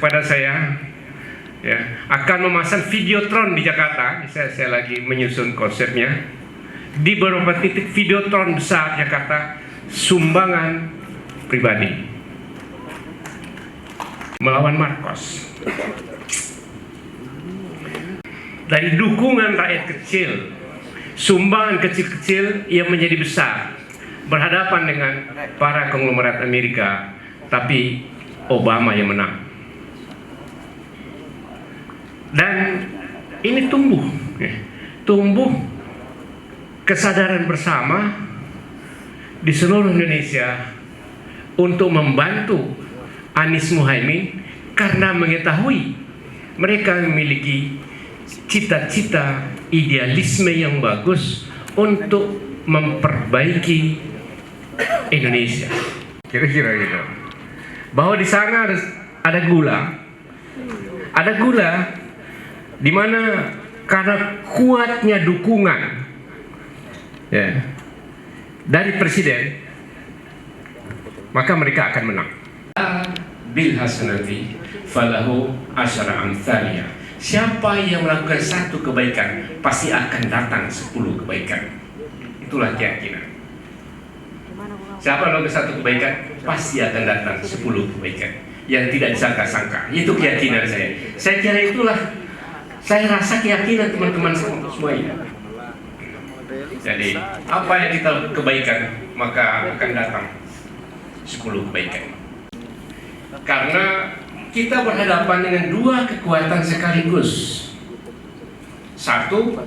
kepada saya, ya, akan memasang videotron di Jakarta. Saya lagi menyusun konsepnya. Di beberapa titik videotron besar Jakarta, sumbangan pribadi melawan Marcos. Dari dukungan rakyat kecil, sumbangan kecil-kecil yang menjadi besar, berhadapan dengan para konglomerat Amerika, tapi Obama yang menang. Dan ini tumbuh kesadaran bersama di seluruh Indonesia untuk membantu Anies Muhaimin karena mengetahui mereka memiliki cita-cita idealisme yang bagus untuk memperbaiki Indonesia. Kira-kira gitu. Bahwa di sana ada gula di mana karena kuatnya dukungan, ya, dari presiden, maka mereka akan menang. Bil hasanati falahu asyara amsaliyah. Siapa yang melakukan satu kebaikan pasti akan datang 10 kebaikan. Itulah keyakinan. Siapa yang melakukan satu kebaikan pasti akan datang 10 kebaikan yang tidak disangka-sangka. Itu keyakinan saya. Saya kira itulah, saya rasa keyakinan teman-teman semua ini. Jadi apa yang kita kebaikan maka akan datang 10 kebaikan. Karena kita berhadapan dengan dua kekuatan sekaligus. Satu,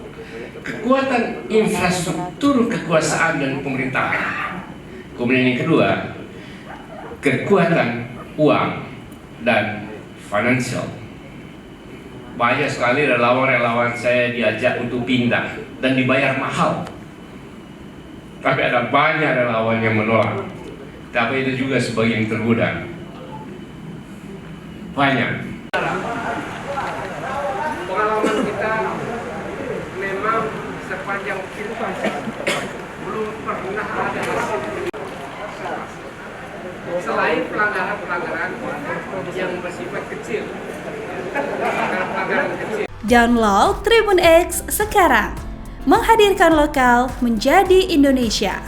kekuatan infrastruktur kekuasaan dan pemerintahan. Kemudian yang kedua, kekuatan uang dan financial. Banyak sekali relawan-relawan saya diajak untuk pindah dan dibayar mahal. Tapi ada banyak relawan yang menolak. Tapi itu juga sebagian tergoda. Banyak. Pengalaman kita memang sepanjang kehidupan belum pernah ada hasil selain pelanggaran-pelanggaran yang bersifat kecil. Download Tribun X sekarang, menghadirkan lokal menjadi Indonesia.